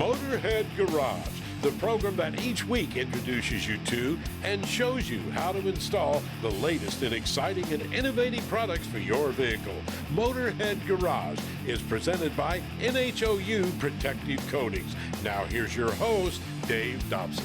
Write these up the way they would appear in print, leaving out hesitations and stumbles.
Motorhead Garage, the program that each week introduces you to and shows you how to install the latest in exciting and innovative products for your vehicle. Motorhead Garage is presented by NHOU Protective Coatings. Now here's your host, Dave Dobson.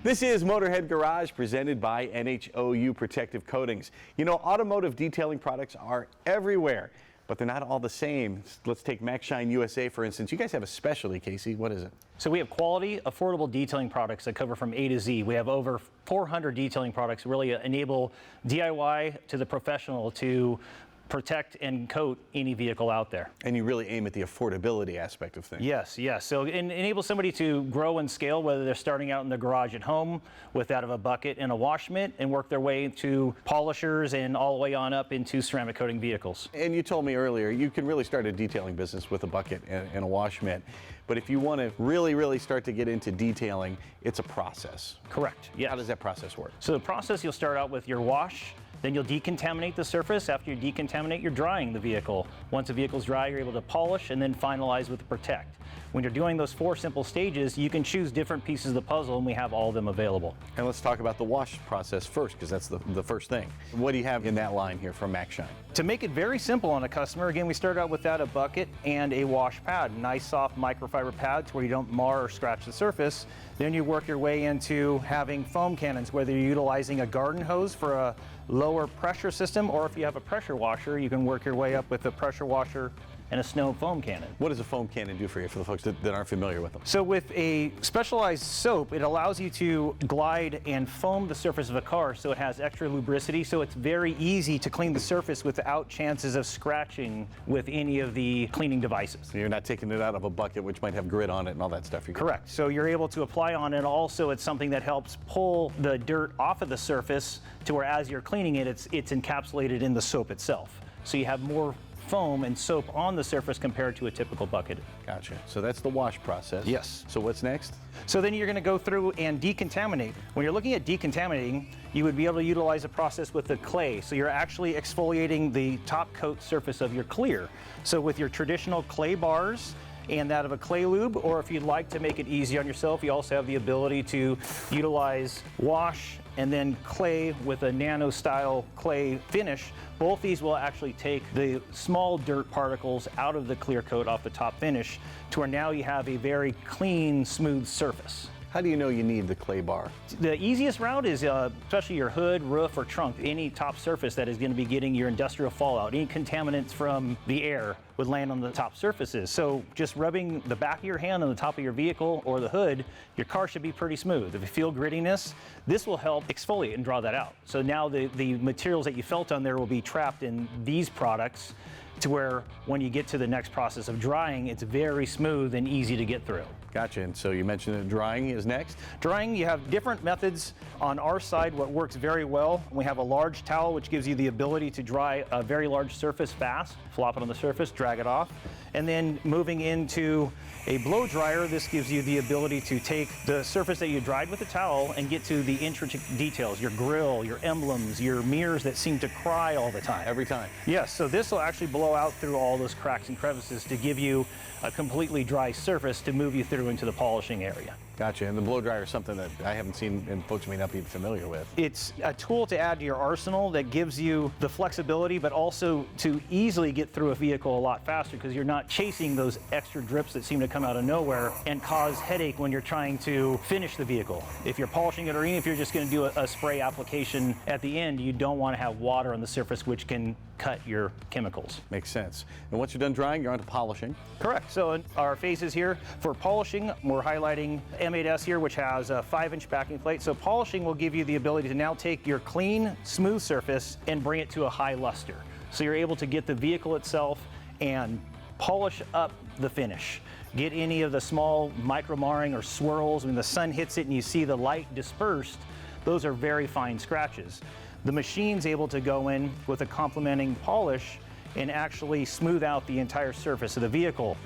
This is Motorhead Garage presented by NHOU Protective Coatings. You know, automotive detailing products are everywhere, but they're not all the same. Let's take MaxShine USA, for instance. You guys have a specialty, Casey. What is it? So we have quality, affordable detailing products that cover from A to Z. We have over 400 detailing products that really enable DIY to the professional to protect and coat any vehicle out there. And you really aim at the affordability aspect of things. Yes, yes. So it enables somebody to grow and scale, whether they're starting out in the garage at home with out of a bucket and a wash mitt, and work their way to polishers and all the way on up into ceramic coating vehicles. And you told me earlier, you can really start a detailing business with a bucket and a wash mitt. But if you want to really start to get into detailing, it's a process. Correct, yes. How does that process work? So the process, you'll start out with your wash. Then you'll decontaminate the surface. After you decontaminate, you're drying the vehicle. Once the vehicle's dry, you're able to polish and then finalize with the protect. When you're doing those 4 simple stages, you can choose different pieces of the puzzle, and we have all of them available. And let's talk about the wash process first, because that's the first thing. What do you have in that line here from MaxShine? To make it very simple on a customer, again, we start out without a bucket and a wash pad. Nice soft microfiber pads where you don't mar or scratch the surface. Then you work your way into having foam cannons, whether you're utilizing a garden hose for a lower pressure system, or if you have a pressure washer, you can work your way up with a pressure washer and a snow foam cannon. What does a foam cannon do for you, for the folks that aren't familiar with them? So with a specialized soap, it allows you to glide and foam the surface of a car so it has extra lubricity, so it's very easy to clean the surface without chances of scratching with any of the cleaning devices. So you're not taking it out of a bucket which might have grit on it and all that stuff. Correct. So you're able to apply on it. Also, it's something that helps pull the dirt off of the surface to where as you're cleaning it, it's encapsulated in the soap itself. So you have more foam and soap on the surface compared to a typical bucket. Gotcha. So that's the wash process. Yes. So what's next? So then you're going to go through and decontaminate. When you're looking at decontaminating, you would be able to utilize a process with the clay. So you're actually exfoliating the top coat surface of your clear. So with your traditional clay bars and that of a clay lube, or if you'd like to make it easy on yourself, you also have the ability to utilize wash and then clay with a nano style clay finish. Both these will actually take the small dirt particles out of the clear coat off the top finish to where now you have a very clean, smooth surface. How do you know you need the clay bar? The easiest route is especially your hood, roof, or trunk. Any top surface that is going to be getting your industrial fallout, any contaminants from the air would land on the top surfaces. So just rubbing the back of your hand on the top of your vehicle or the hood, your car should be pretty smooth. If you feel grittiness, this will help exfoliate and draw that out. So now the materials that you felt on there will be trapped in these products to where when you get to the next process of drying, it's very smooth and easy to get through. Gotcha. And so you mentioned that drying is next? Drying, you have different methods. On our side, what works very well, we have a large towel which gives you the ability to dry a very large surface fast, flop it on the surface, drag it off. And then moving into a blow dryer, this gives you the ability to take the surface that you dried with a towel and get to the intricate details, your grill, your emblems, your mirrors that seem to cry all the time. Every time? Yes, so this will actually blow out through all those cracks and crevices to give you a completely dry surface to move you through into the polishing area. Gotcha. And the blow dryer is something that I haven't seen and folks may not be familiar with. It's a tool to add to your arsenal that gives you the flexibility, but also to easily get through a vehicle a lot faster because you're not chasing those extra drips that seem to come out of nowhere and cause headache when you're trying to finish the vehicle. If you're polishing it, or even if you're just going to do a spray application at the end, you don't want to have water on the surface which can cut your chemicals. Makes sense. And once you're done drying, you're on to polishing. Correct. So in our phases here, for polishing, we're highlighting M8S here, which has a 5-inch backing plate. So polishing will give you the ability to now take your clean, smooth surface and bring it to a high luster. So you're able to get the vehicle itself and polish up the finish. Get any of the small micro marring or swirls when the sun hits it and you see the light dispersed. Those are very fine scratches. The machine's able to go in with a complementing polish and actually smooth out the entire surface of the vehicle.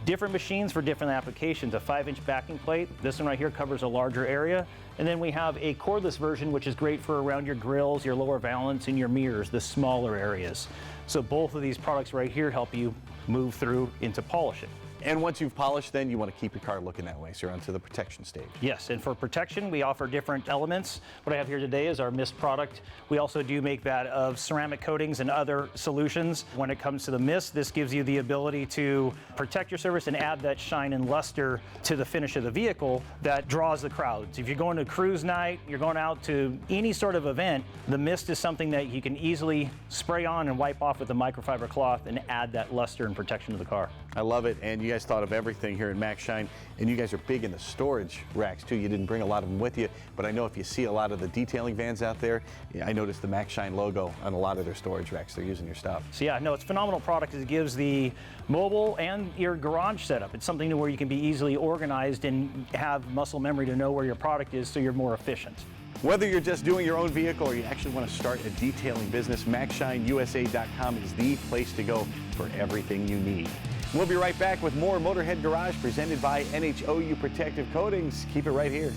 Different machines for different applications. A 5-inch backing plate, this one right here covers a larger area. And then we have a cordless version, which is great for around your grills, your lower valance, and your mirrors, the smaller areas. So both of these products right here help you move through into polishing. And once you've polished, then you want to keep your car looking that way, so you're onto the protection stage. Yes, and for protection, we offer different elements. What I have here today is our mist product. We also do make that of ceramic coatings and other solutions. When it comes to the mist, this gives you the ability to protect your surface and add that shine and luster to the finish of the vehicle that draws the crowds. If you're going to cruise night, you're going out to any sort of event, the mist is something that you can easily spray on and wipe off with a microfiber cloth and add that luster and protection to the car. I love it, and you guys thought of everything here at MaxShine, and you guys are big in the storage racks too. You didn't bring a lot of them with you, but I know if you see a lot of the detailing vans out there, I noticed the MaxShine logo on a lot of their storage racks. They're using your stuff. So yeah, no, it's a phenomenal product. It gives the mobile and your garage setup. It's something where you can be easily organized and have muscle memory to know where your product is, so you're more efficient. Whether you're just doing your own vehicle or you actually want to start a detailing business, MaxShineUSA.com is the place to go for everything you need. We'll be right back with more Motorhead Garage presented by NHOU Protective Coatings. Keep it right here.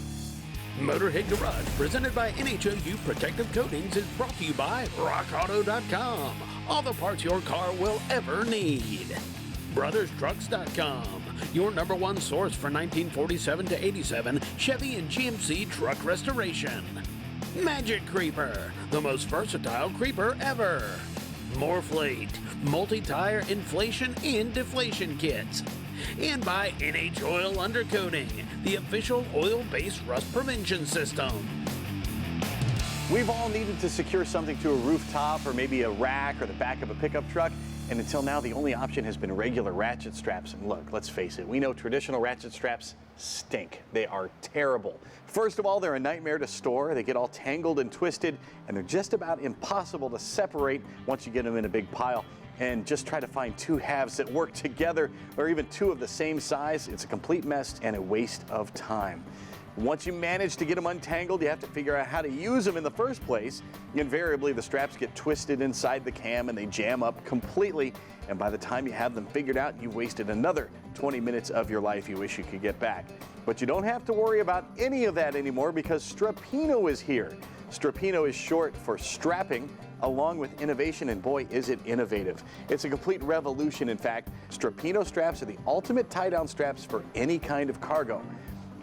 Motorhead Garage, presented by NHOU Protective Coatings, is brought to you by RockAuto.com. All the parts your car will ever need. BrothersTrucks.com, your #1 source for 1947 to 87 Chevy and GMC truck restoration. Magic Creeper, the most versatile creeper ever. Morphlate, multi-tire inflation and deflation kits. And by Oil Undercoating, the official oil-based rust prevention system. We've all needed to secure something to a rooftop or maybe a rack or the back of a pickup truck, and until now the only option has been regular ratchet straps. And look, let's face it, we know traditional ratchet straps stink. They are terrible. First of all, they're a nightmare to store. They get all tangled and twisted, and they're just about impossible to separate once you get them in a big pile. And just try to find two halves that work together, or even two of the same size. It's a complete mess and a waste of time. Once you manage to get them untangled, you have to figure out how to use them in the first place. Invariably, the straps get twisted inside the cam and they jam up completely. And by the time you have them figured out, you've wasted another 20 minutes of your life you wish you could get back. But you don't have to worry about any of that anymore because Strappino is here. Strappino is short for strapping, along with innovation, and boy, is it innovative. It's a complete revolution, in fact. Strappino straps are the ultimate tie-down straps for any kind of cargo.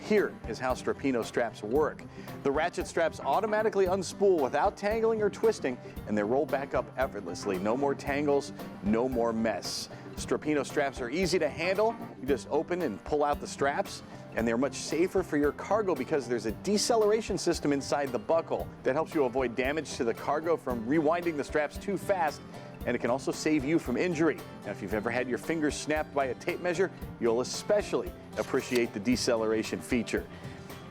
Here is how Strappino straps work. The ratchet straps automatically unspool without tangling or twisting, and they roll back up effortlessly. No more tangles, no more mess. Strappino straps are easy to handle. You just open and pull out the straps, and they're much safer for your cargo because there's a deceleration system inside the buckle that helps you avoid damage to the cargo from rewinding the straps too fast, and it can also save you from injury. Now, if you've ever had your fingers snapped by a tape measure, you'll especially appreciate the deceleration feature.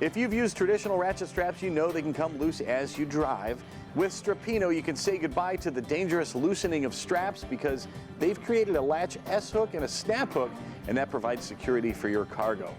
If you've used traditional ratchet straps, you know they can come loose as you drive. With Strappino, you can say goodbye to the dangerous loosening of straps because they've created a latch S-hook and a snap hook, and that provides security for your cargo.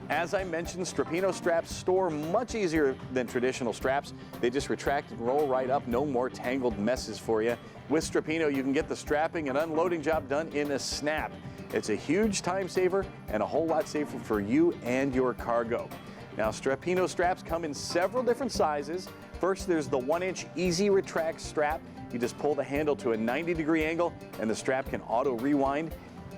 As I mentioned, Strappino straps store much easier than traditional straps. They just retract and roll right up, no more tangled messes for you. With Strappino, you can get the strapping and unloading job done in a snap. It's a huge time saver and a whole lot safer for you and your cargo. Now, Strappino straps come in several different sizes. First, there's the 1-inch easy retract strap. You just pull the handle to a 90-degree angle and the strap can auto rewind.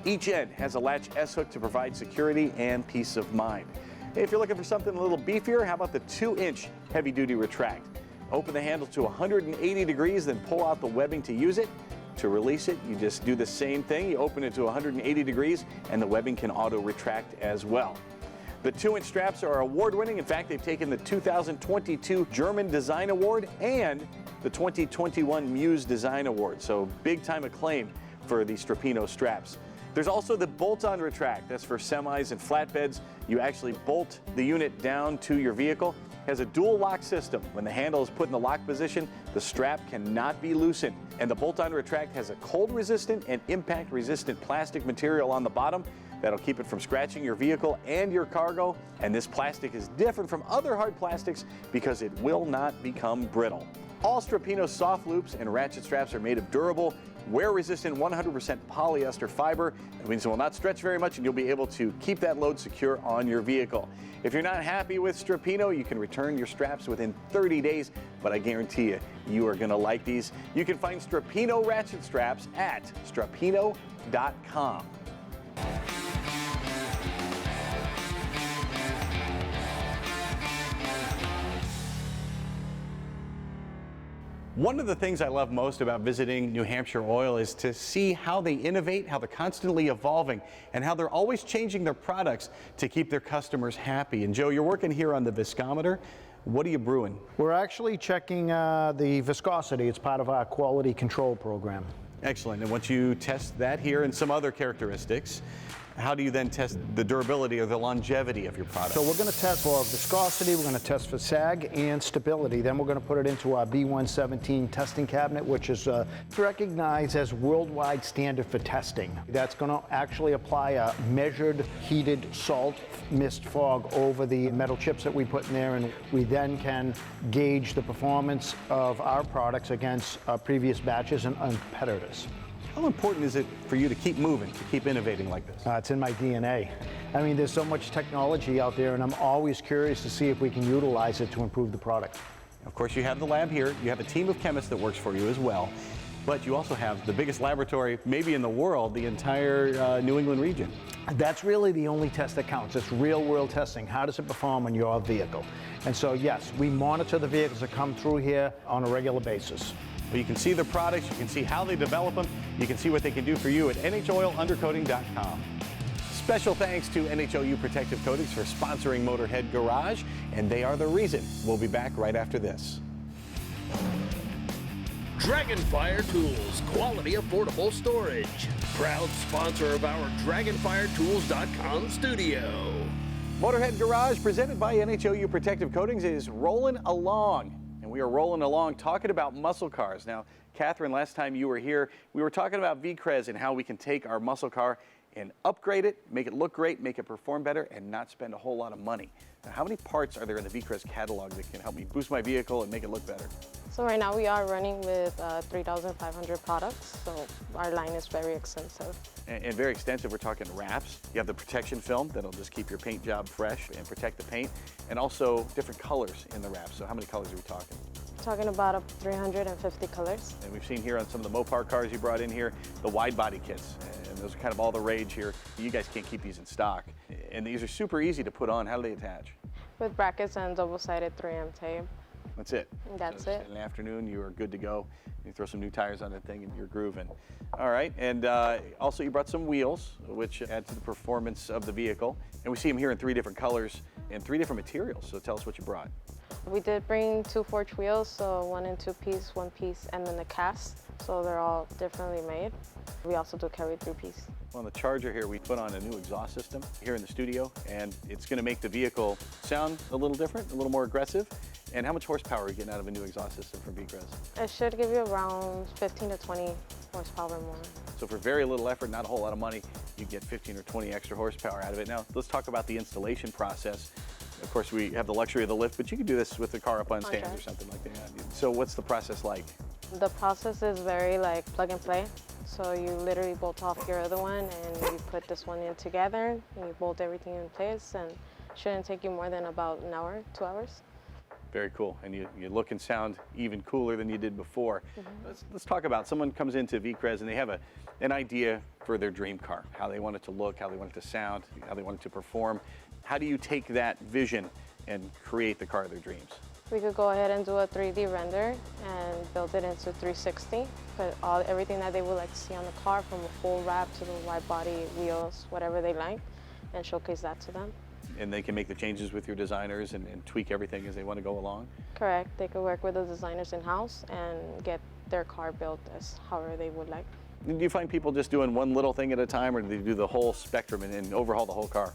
Each end has a latch S-hook to provide security and peace of mind. If you're looking for something a little beefier, how about the 2-inch heavy-duty retract? Open the handle to 180 degrees, then pull out the webbing to use it. To release it, you just do the same thing. You open it to 180 degrees, and the webbing can auto-retract as well. The 2-inch straps are award-winning. In fact, they've taken the 2022 German Design Award and the 2021 Muse Design Award, so big-time acclaim for the Strappino straps. There's also the bolt-on retract. That's for semis and flatbeds. You actually bolt the unit down to your vehicle. It has a dual lock system. When the handle is put in the lock position, the strap cannot be loosened. And the bolt-on retract has a cold-resistant and impact-resistant plastic material on the bottom that'll keep it from scratching your vehicle and your cargo. And this plastic is different from other hard plastics because it will not become brittle. All Strappino soft loops and ratchet straps are made of durable, wear-resistant 100% polyester fiber. That means it will not stretch very much and you'll be able to keep that load secure on your vehicle. If you're not happy with Strappino, you can return your straps within 30 days, but I guarantee you, you are going to like these. You can find Strappino ratchet straps at strappino.com. One of the things I love most about visiting New Hampshire Oil is to see how they innovate, how they're constantly evolving, and how they're always changing their products to keep their customers happy. And Joe, you're working here on the viscometer. What are you brewing? We're actually checking the viscosity. It's part of our quality control program. Excellent. And once you test that here and some other characteristics, how do you then test the durability or the longevity of your product? So we're going to test for viscosity, we're going to test for sag and stability. Then we're going to put it into our B117 testing cabinet, which is recognized as worldwide standard for testing. That's going to actually apply a measured heated salt mist fog over the metal chips that we put in there, and we then can gauge the performance of our products against previous batches and competitors. How important is it for you to keep moving, to keep innovating like this? It's in my DNA. I mean, there's so much technology out there, and I'm always curious to see if we can utilize it to improve the product. Of course, you have the lab here. You have a team of chemists that works for you as well. But you also have the biggest laboratory, maybe in the world, the entire New England region. That's really the only test that counts. It's real-world testing. How does it perform on your vehicle? And so, yes, we monitor the vehicles that come through here on a regular basis. Well, you can see their products, you can see how they develop them, you can see what they can do for you at NHOUundercoating.com. Special thanks to NHOU Protective Coatings for sponsoring Motorhead Garage, and they are the reason. We'll be back right after this. Dragonfire Tools, quality affordable storage. Proud sponsor of our DragonfireTools.com studio. Motorhead Garage, presented by NHOU Protective Coatings, is rolling along. And we are rolling along talking about muscle cars. Now, Catherine, last time you were here, we were talking about Vicrez and how we can take our muscle car and upgrade it, make it look great, make it perform better, and not spend a whole lot of money. Now, how many parts are there in the Vicrez catalog that can help me boost my vehicle and make it look better? So right now we are running with 3,500 products, so our line is very extensive. And very extensive. We're talking wraps. You have the protection film that'll just keep your paint job fresh and protect the paint, and also different colors in the wraps. So how many colors are we talking? Talking about up 350 colors. And we've seen here on some of the Mopar cars you brought in here, the wide body kits. And those are kind of all the rage here. You guys can't keep these in stock. And these are super easy to put on. How do they attach? With brackets and double-sided 3M tape. That's it. That's so it. In the afternoon, you are good to go. You throw some new tires on that thing and you're grooving. All right, and also you brought some wheels, which add to the performance of the vehicle. And we see them here in 3 different colors and 3 different materials. So tell us what you brought. We did bring 2 forged wheels, so 1 and 2 piece, 1 piece, and then the cast. So they're all differently made. We also do carry 3 piece. On the Charger here, we put on a new exhaust system here in the studio, and it's going to make the vehicle sound a little different, a little more aggressive. And how much horsepower are you getting out of a new exhaust system from Vicrez? It should give you around 15 to 20 horsepower more. So for very little effort, not a whole lot of money, you get 15 or 20 extra horsepower out of it. Now, let's talk about the installation process. Of course, we have the luxury of the lift, but you can do this with the car up on stands or something like that. So what's the process like? The process is very like plug and play. So you literally bolt off your other one and you put this one in together and you bolt everything in place, and it shouldn't take you more than about an hour, 2 hours. Very cool, and you look and sound even cooler than you did before. Let's talk about, someone comes into Vicrez and they have an idea for their dream car, how they want it to look, how they want it to sound, how they want it to perform. How do you take that vision and create the car of their dreams? We could go ahead and do a 3D render and build it into 360, put everything that they would like to see on the car, from a full wrap to the wide body, wheels, whatever they like, and showcase that to them. And they can make the changes with your designers and tweak everything as they want to go along? Correct. They could work with the designers in-house and get their car built as however they would like. Do you find people just doing one little thing at a time, or do they do the whole spectrum and overhaul the whole car?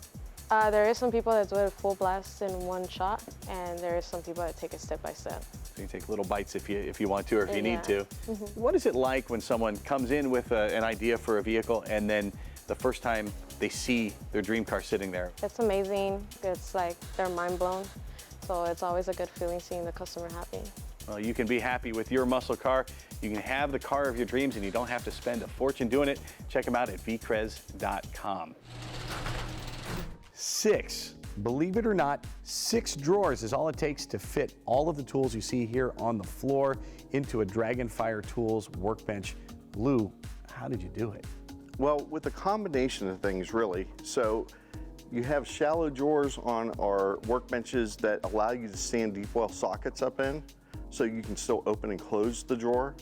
There is some people that do it full blast in one shot, and there is some people that take it step by step. So you take little bites if you want to, or if you need to. Mm-hmm. What is it like when someone comes in with an idea for a vehicle, and then the first time they see their dream car sitting there? It's amazing. It's like they're mind blown. So it's always a good feeling seeing the customer happy. Well, you can be happy with your muscle car. You can have the car of your dreams and you don't have to spend a fortune doing it. Check them out at Vicrez.com. 6, believe it or not, 6 drawers is all it takes to fit all of the tools you see here on the floor into a Dragonfire Tools workbench. Lou, how did you do it? Well, with a combination of things, really. So you have shallow drawers on our workbenches that allow you to stand deep well sockets up in, so you can still open and close the drawer.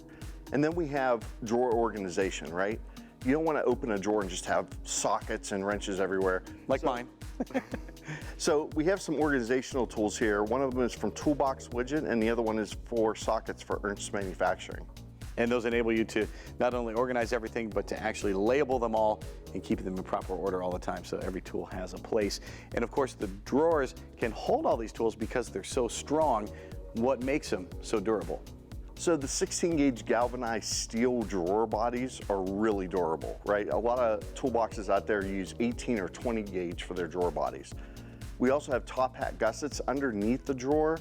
And then we have drawer organization, right? You don't want to open a drawer and just have sockets and wrenches everywhere. Like mine. So we have some organizational tools here. One of them is from Toolbox Widget, and the other one is for sockets for Ernst Manufacturing. And those enable you to not only organize everything, but to actually label them all and keep them in proper order all the time, so every tool has a place. And of course, the drawers can hold all these tools because they're so strong. What makes them so durable? So the 16-gauge galvanized steel drawer bodies are really durable, right? A lot of toolboxes out there use 18 or 20 gauge for their drawer bodies. We also have top hat gussets underneath the drawer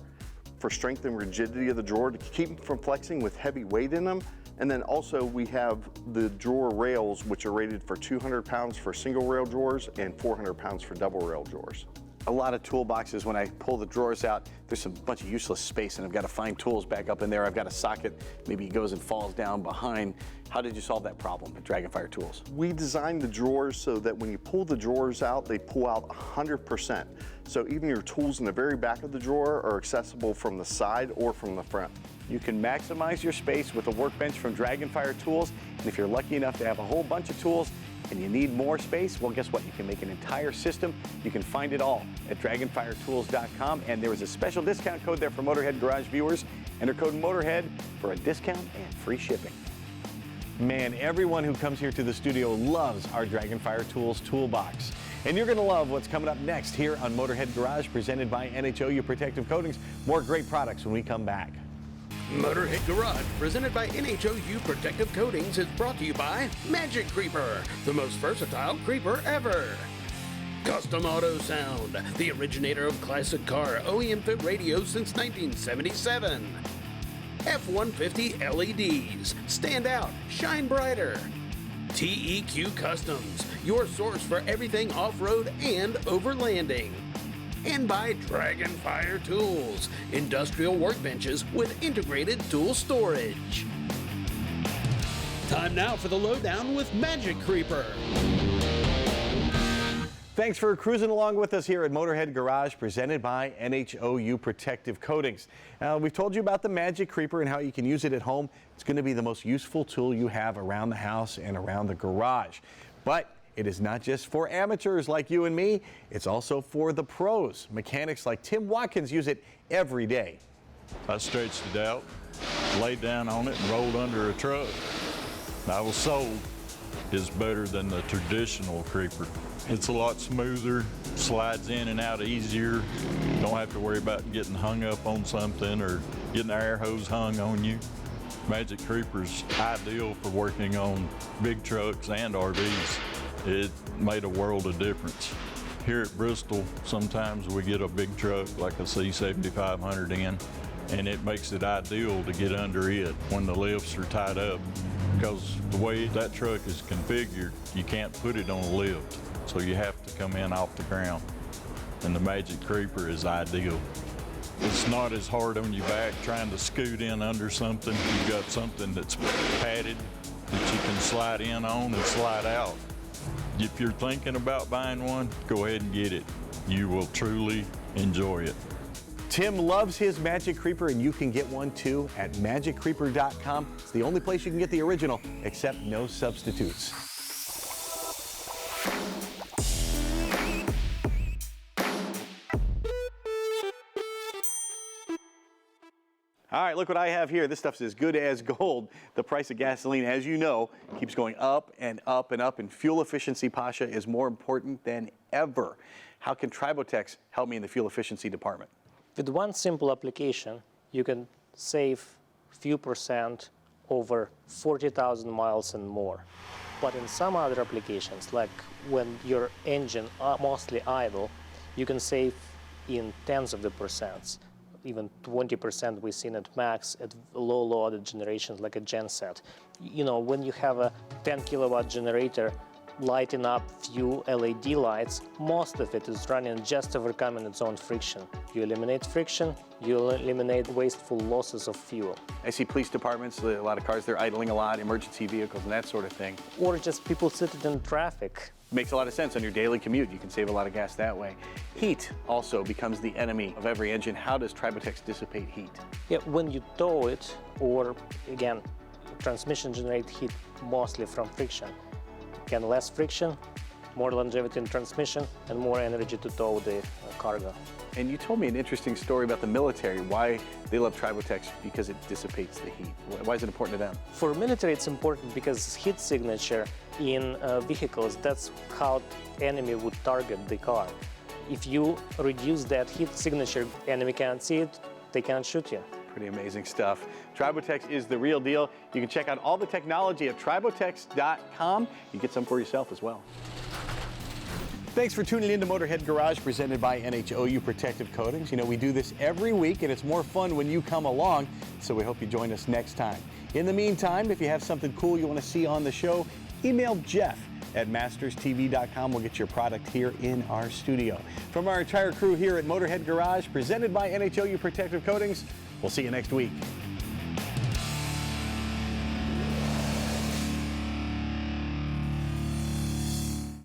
for strength and rigidity of the drawer to keep them from flexing with heavy weight in them. And then also we have the drawer rails, which are rated for 200 pounds for single rail drawers and 400 pounds for double rail drawers. A lot of toolboxes, when I pull the drawers out, there's a bunch of useless space and I've got to find tools back up in there. I've got a socket, maybe it goes and falls down behind. How did you solve that problem at Dragonfire Tools? We designed the drawers so that when you pull the drawers out, they pull out 100%. So even your tools in the very back of the drawer are accessible from the side or from the front. You can maximize your space with a workbench from Dragonfire Tools. And if you're lucky enough to have a whole bunch of tools and you need more space, well, guess what? You can make an entire system. You can find it all at DragonfireTools.com. And there is a special discount code there for Motorhead Garage viewers. Enter code Motorhead for a discount and free shipping. Man, everyone who comes here to the studio loves our Dragonfire Tools toolbox. And you're going to love what's coming up next here on Motorhead Garage, presented by NHOU Protective Coatings. More great products when we come back. Motorhead Garage, presented by NHOU Protective Coatings, is brought to you by Magic Creeper, the most versatile creeper ever. Custom Auto Sound, the originator of classic car OEM fit radios since 1977. F-150 LEDs, stand out, shine brighter. TEQ Customs, your source for everything off-road and overlanding. And by Dragonfire Tools, industrial workbenches with integrated tool storage. Time now for the lowdown with Magic Creeper. Thanks for cruising along with us here at Motorhead Garage, presented by NHOU Protective Coatings. We've told you about the Magic Creeper and how you can use it at home. It's going to be the most useful tool you have around the house and around the garage. But it is not just for amateurs like you and me, it's also for the pros. Mechanics like Tim Watkins use it every day. I stretched it out, laid down on it, and rolled under a truck. I was sold. It's better than the traditional creeper. It's a lot smoother, slides in and out easier. Don't have to worry about getting hung up on something or getting the air hose hung on you. Magic Creeper's ideal for working on big trucks and RVs. It made a world of difference. Here at Bristol, sometimes we get a big truck like a C7500 in, and it makes it ideal to get under it when the lifts are tied up, because the way that truck is configured, you can't put it on a lift, so you have to come in off the ground, and the Magic Creeper is ideal. It's not as hard on your back trying to scoot in under something. You've got something that's padded that you can slide in on and slide out. If you're thinking about buying one, go ahead and get it. You will truly enjoy it. Tim loves his Magic Creeper, and you can get one too at MagicCreeper.com. It's the only place you can get the original, except no substitutes. All right, look what I have here. This stuff's as good as gold. The price of gasoline, as you know, keeps going up and up and up, and fuel efficiency, Pasha, is more important than ever. How can Tribotex help me in the fuel efficiency department? With one simple application, you can save few percent over 40,000 miles and more. But in some other applications, like when your engine are mostly idle, you can save in tens of the percents. even 20% we've seen at max at low loaded generations like a genset. You know, when you have a 10 kilowatt generator lighting up few LED lights, most of it is running just overcoming its own friction. You eliminate friction, you eliminate wasteful losses of fuel. I see police departments, a lot of cars, they're idling a lot, emergency vehicles and that sort of thing. Or just people sitting in traffic. Makes a lot of sense on your daily commute. You can save a lot of gas that way. Heat also becomes the enemy of every engine. How does Tribotex dissipate heat? Yeah, when you tow it, or again, transmission generate heat mostly from friction. Again, less friction, more longevity in transmission, and more energy to tow the cargo. And you told me an interesting story about the military, why they love Tribotex, because it dissipates the heat. Why is it important to them? For military, it's important because heat signature in vehicles, that's how enemy would target the car. If you reduce that heat signature, enemy can't see it, they can't shoot you. Pretty amazing stuff. Tribotex is the real deal. You can check out all the technology at tribotex.com. You get some for yourself as well. Thanks for tuning in to Motorhead Garage, presented by NHOU Protective Coatings. You know, we do this every week, and it's more fun when you come along, so we hope you join us next time. In the meantime, if you have something cool you want to see on the show, email Jeff at masterstv.com. We'll get your product here in our studio. From our entire crew here at Motorhead Garage, presented by NHOU Protective Coatings, we'll see you next week.